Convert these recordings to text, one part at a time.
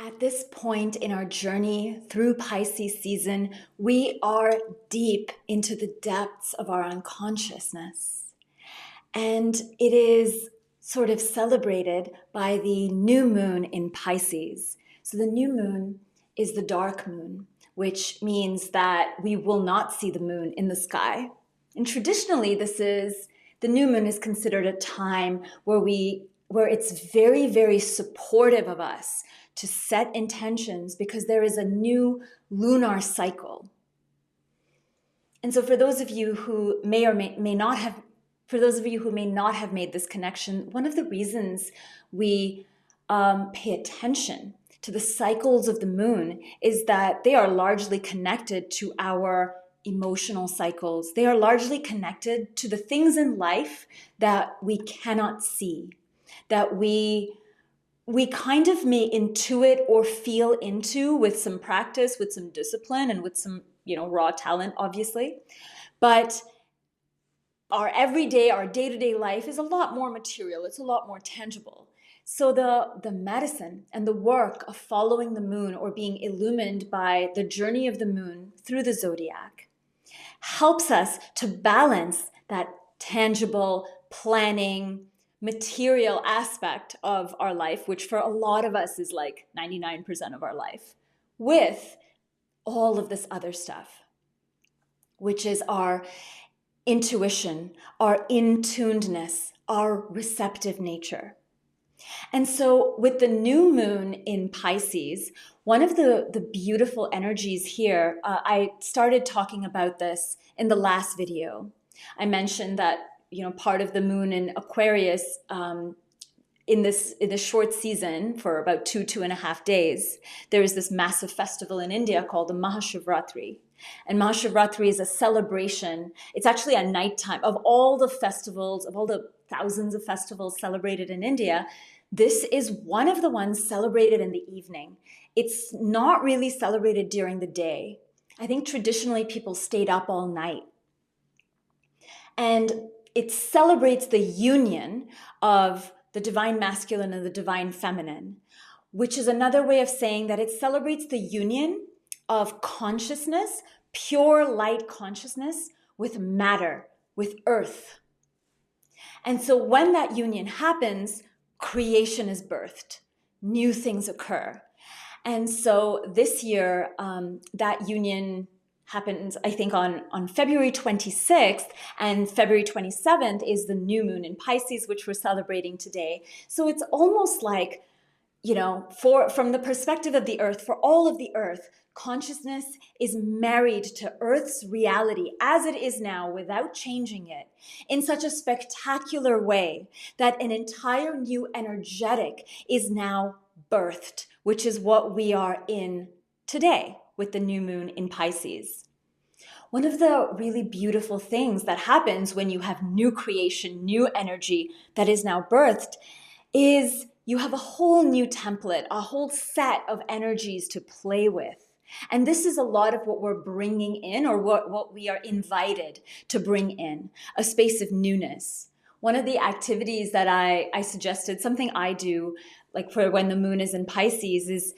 At this point in our journey through Pisces season, we are deep into the depths of our unconsciousness. And it is sort of celebrated by the new moon in Pisces. So the new moon is the dark moon, which means that we will not see the moon in the sky. And traditionally, the new moon is considered a time where it's very, very supportive of us to set intentions because there is a new lunar cycle. And so for those of you who may not have made this connection, one of the reasons we pay attention to the cycles of the moon is that they are largely connected to our emotional cycles. They are largely connected to the things in life that we cannot see, that we kind of may intuit or feel into with some practice, with some discipline, and with some, raw talent, obviously. But our everyday, our day-to-day life is a lot more material. It's a lot more tangible. So the medicine and the work of following the moon or being illumined by the journey of the moon through the zodiac helps us to balance that tangible planning, material aspect of our life, which for a lot of us is like 99% of our life, with all of this other stuff, which is our intuition, our in-tunedness, our receptive nature. And so with the new moon in Pisces, one of the beautiful energies here, I started talking about this in the last video. I mentioned that, part of the moon in Aquarius in this short season for about 2.5 days, there is this massive festival in India called the Mahashivratri. And Mahashivratri is a celebration. It's actually a nighttime of all the festivals, of all the thousands of festivals celebrated in India. This is one of the ones celebrated in the evening. It's not really celebrated during the day. I think traditionally people stayed up all night. And it celebrates the union of the divine masculine and the divine feminine, which is another way of saying that it celebrates the union of consciousness, pure light consciousness, with matter, with earth. And so when that union happens, creation is birthed, new things occur. And so this year, that union happens, I think, on February 26th, and February 27th is the new moon in Pisces, which we're celebrating today. So it's almost like, from the perspective of the earth, for all of the earth, consciousness is married to Earth's reality as it is now without changing it in such a spectacular way that an entire new energetic is now birthed, which is what we are in today with the new moon in Pisces. One of the really beautiful things that happens when you have new creation, new energy that is now birthed is you have a whole new template, a whole set of energies to play with. And this is a lot of what we're bringing in, or what we are invited to bring in, a space of newness. One of the activities that I suggested, something I do, like for when the moon is in Pisces, is,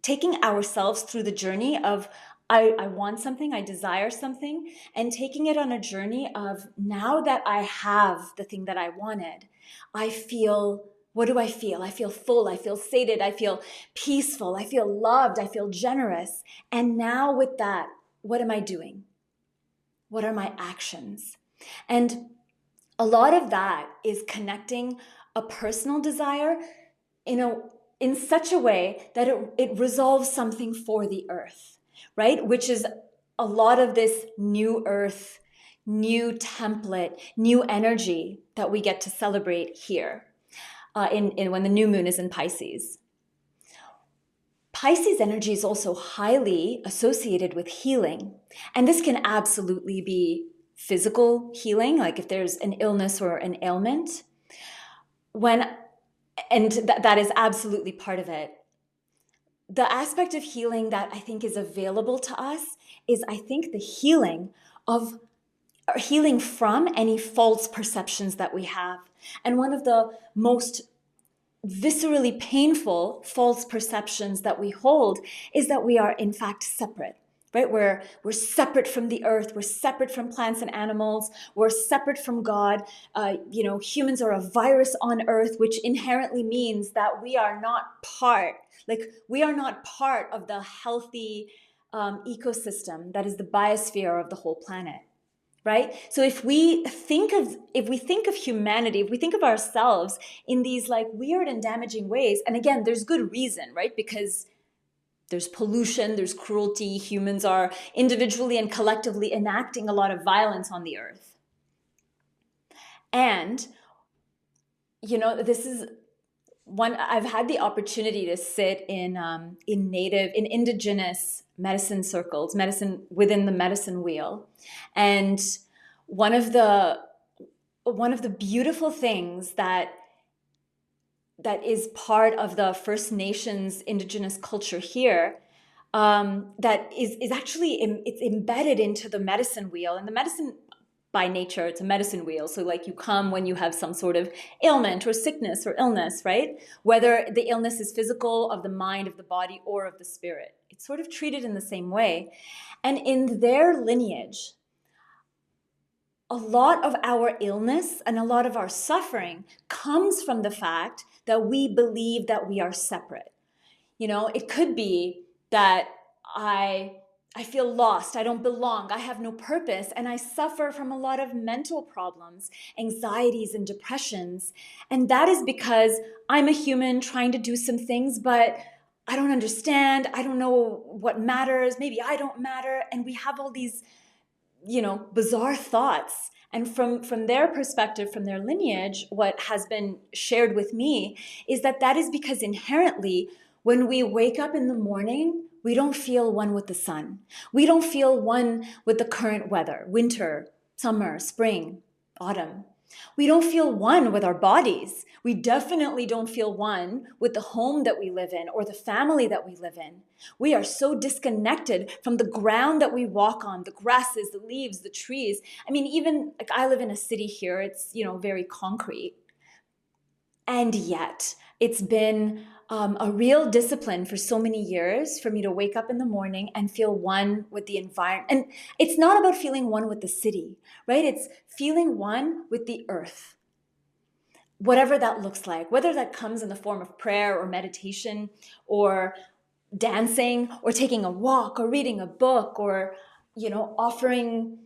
taking ourselves through the journey of, I want something, I desire something, and taking it on a journey of, now that I have the thing that I wanted, I feel, what do I feel? I feel full, I feel sated, I feel peaceful, I feel loved, I feel generous. And now with that, what am I doing? What are my actions? And a lot of that is connecting a personal desire in such a way that it resolves something for the earth, right? Which is a lot of this new earth, new template, new energy that we get to celebrate here in when the new moon is in Pisces. Pisces energy is also highly associated with healing. And this can absolutely be physical healing, like if there's an illness or an ailment. That is absolutely part of it. The aspect of healing that I think is available to us is, I think, the healing from any false perceptions that we have. And one of the most viscerally painful false perceptions that we hold is that we are in fact separate, right? We're separate from the earth, we're separate from plants and animals, we're separate from God. Humans are a virus on earth, which inherently means that we are not part of the healthy ecosystem that is the biosphere of the whole planet. Right? So if we think of humanity, if we think of ourselves in these like weird and damaging ways, and again, there's good reason, right? Because there's pollution, there's cruelty, humans are individually and collectively enacting a lot of violence on the earth. And this is one. I've had the opportunity to sit in indigenous medicine circles, medicine within the medicine wheel, and one of the beautiful things that is part of the First Nations indigenous culture here, that is actually it's embedded into the medicine wheel. And the medicine, by nature, it's a medicine wheel. So like you come when you have some sort of ailment or sickness or illness, right? Whether the illness is physical, of the mind, of the body, or of the spirit. It's sort of treated in the same way. And in their lineage, a lot of our illness and a lot of our suffering comes from the fact that we believe that we are separate. It could be that I feel lost, I don't belong, I have no purpose, and I suffer from a lot of mental problems, anxieties and depressions. And that is because I'm a human trying to do some things, but I don't understand, I don't know what matters, maybe I don't matter, and we have all these bizarre thoughts. And from their perspective, from their lineage, what has been shared with me is that is because inherently, when we wake up in the morning, we don't feel one with the sun. We don't feel one with the current weather, winter, summer, spring, autumn. We don't feel one with our bodies. We definitely don't feel one with the home that we live in or the family that we live in. We are so disconnected from the ground that we walk on, the grasses, the leaves, the trees. I mean, even like I live in a city here, it's, very concrete. And yet it's been a real discipline for so many years for me to wake up in the morning and feel one with the environment. And it's not about feeling one with the city, right? It's feeling one with the earth, whatever that looks like, whether that comes in the form of prayer or meditation or dancing or taking a walk or reading a book or, offering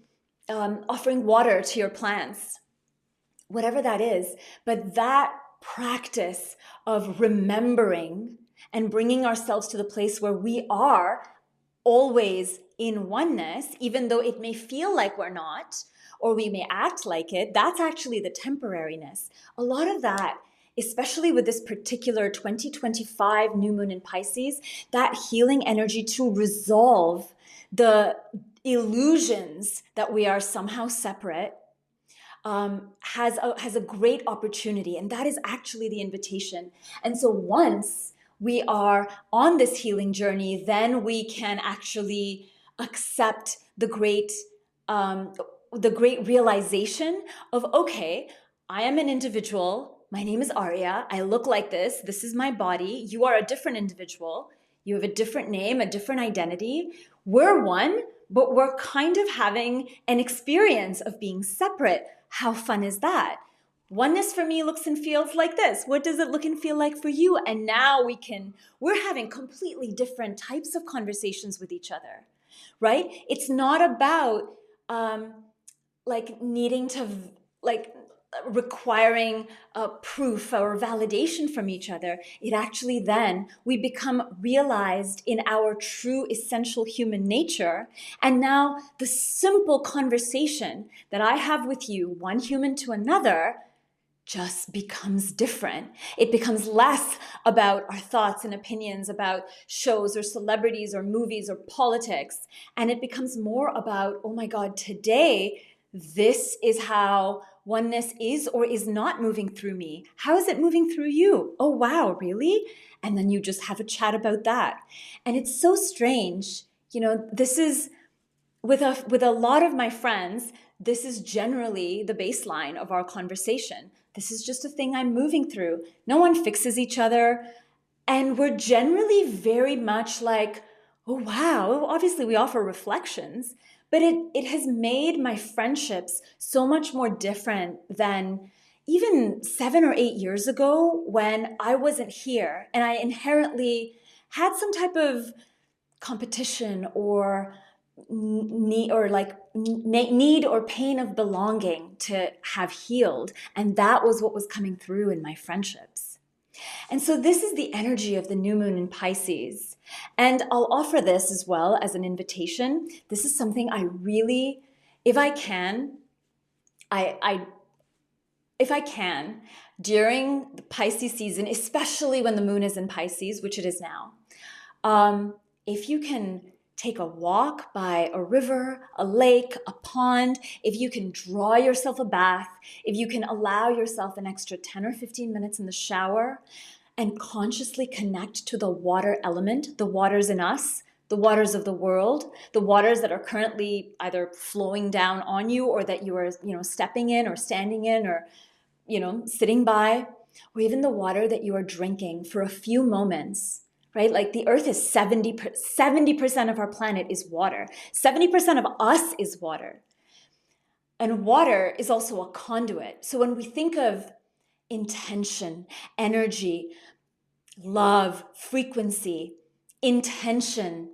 water to your plants, whatever that is. But that practice of remembering and bringing ourselves to the place where we are always in oneness, even though it may feel like we're not, or we may act like it, that's actually the temporariness. A lot of that, especially with this particular 2025 new moon in Pisces, that healing energy to resolve the illusions that we are somehow separate, has a great opportunity, and that is actually the invitation. And so once we are on this healing journey, then we can actually accept the great realization of, okay, I am an individual. My name is Arya. I look like this. This is my body. You are a different individual. You have a different name, a different identity. We're one, but we're kind of having an experience of being separate. How fun is that? Oneness for me looks and feels like this. What does it look and feel like for you? And now we're having completely different types of conversations with each other, right? It's not about needing to requiring proof or validation from each other. It actually then we become realized in our true essential human nature. And now the simple conversation that I have with you, one human to another, just becomes different. It becomes less about our thoughts and opinions about shows or celebrities or movies or politics. And it becomes more about, oh my God, today, this is how oneness is or is not moving through me. How is it moving through you? Oh, wow, really? And then you just have a chat about that. And it's so strange. This is with a lot of my friends, this is generally the baseline of our conversation. This is just a thing I'm moving through. No one fixes each other. And we're generally very much like, oh, wow. Obviously, we offer reflections, but it has made my friendships so much more different than even 7 or 8 years ago when I wasn't here and I inherently had some type of competition or need or pain of belonging to have healed. And that was what was coming through in my friendships. And so this is the energy of the new moon in Pisces. And I'll offer this as well as an invitation. This is something I really, if I can, if I can, during the Pisces season, especially when the moon is in Pisces, which it is now, if you can take a walk by a river, a lake, a pond, if you can draw yourself a bath, if you can allow yourself an extra 10 or 15 minutes in the shower and consciously connect to the water element, the waters in us, the waters of the world, the waters that are currently either flowing down on you or that you are, stepping in or standing in or, sitting by, or even the water that you are drinking for a few moments. Right? Like the earth is 70% of our planet is water. 70% of us is water. And water is also a conduit. So when we think of intention, energy, love, frequency, intention,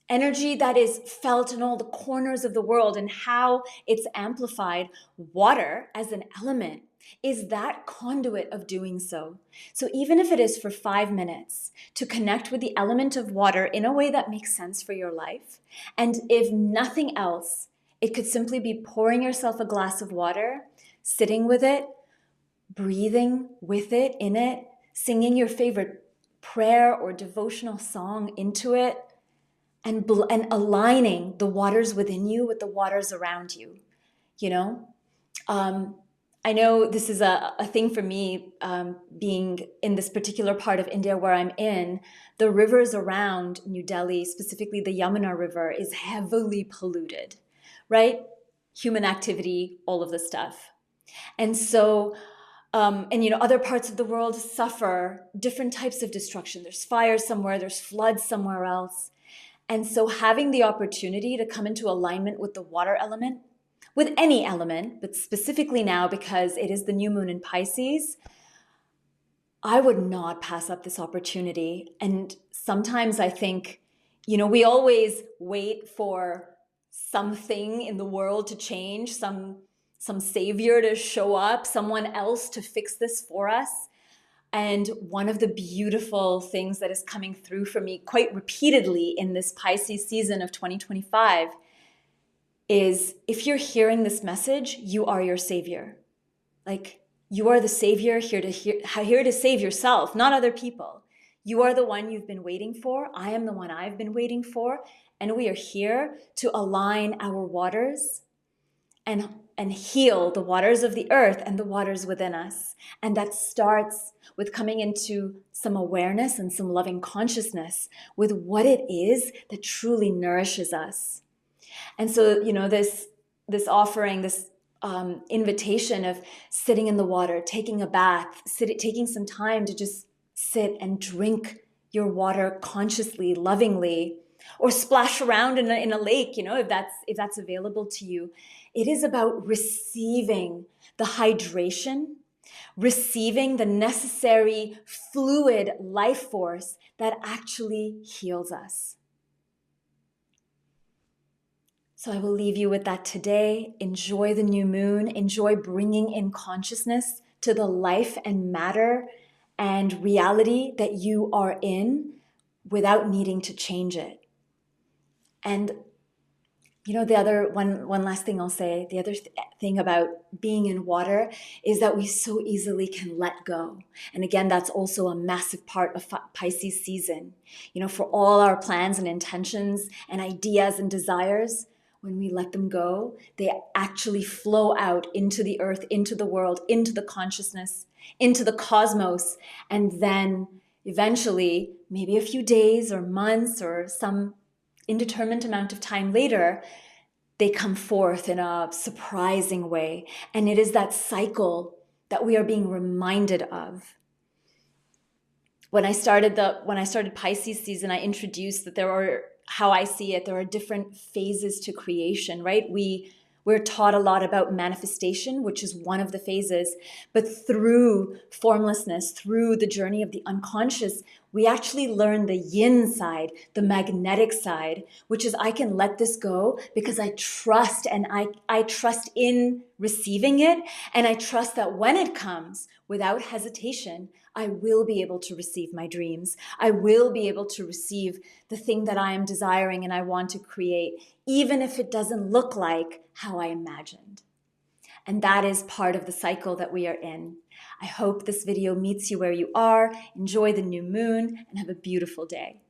energy that is felt in all the corners of the world and how it's amplified, water as an element is that conduit of doing so. So even if it is for 5 minutes to connect with the element of water in a way that makes sense for your life, and if nothing else, it could simply be pouring yourself a glass of water, sitting with it, breathing with it, in it, singing your favorite prayer or devotional song into it, and aligning the waters within you with the waters around you, I know this is a thing for me, being in this particular part of India where I'm in. The rivers around New Delhi, specifically the Yamuna River, is heavily polluted, right? Human activity, all of this stuff. And so, other parts of the world suffer different types of destruction. There's fire somewhere, there's floods somewhere else. And so having the opportunity to come into alignment with the water element, with any element, but specifically now because it is the new moon in Pisces, I would not pass up this opportunity. And sometimes I think, we always wait for something in the world to change, some savior to show up, someone else to fix this for us. And one of the beautiful things that is coming through for me quite repeatedly in this Pisces season of 2025 is, if you're hearing this message, you are your savior. Like, you are the savior here to save yourself, not other people. You are the one you've been waiting for. I am the one I've been waiting for. And we are here to align our waters and heal the waters of the earth and the waters within us. And that starts with coming into some awareness and some loving consciousness with what it is that truly nourishes us. And so, this offering, this invitation of sitting in the water, taking a bath, taking some time to just sit and drink your water consciously, lovingly, or splash around in a lake, if that's available to you. It is about receiving the hydration, receiving the necessary fluid life force that actually heals us. So I will leave you with that today. Enjoy the new moon. Enjoy bringing in consciousness to the life and matter and reality that you are in without needing to change it. And the other one last thing I'll say, the other thing about being in water is that we so easily can let go. And again, that's also a massive part of Pisces season. For all our plans and intentions and ideas and desires, when we let them go, they actually flow out into the earth, into the world, into the consciousness, into the cosmos. And then eventually, maybe a few days or months or some indeterminate amount of time later, they come forth in a surprising way. And it is that cycle that we are being reminded of. When I started Pisces season, I introduced that how I see it, there are different phases to creation, right? We're taught a lot about manifestation, which is one of the phases, but through formlessness, through the journey of the unconscious, we actually learn the yin side, the magnetic side, which is I can let this go because I trust, and I trust in receiving it. And I trust that when it comes, without hesitation, I will be able to receive my dreams. I will be able to receive the thing that I am desiring and I want to create, even if it doesn't look like how I imagined. And that is part of the cycle that we are in. I hope this video meets you where you are. Enjoy the new moon and have a beautiful day.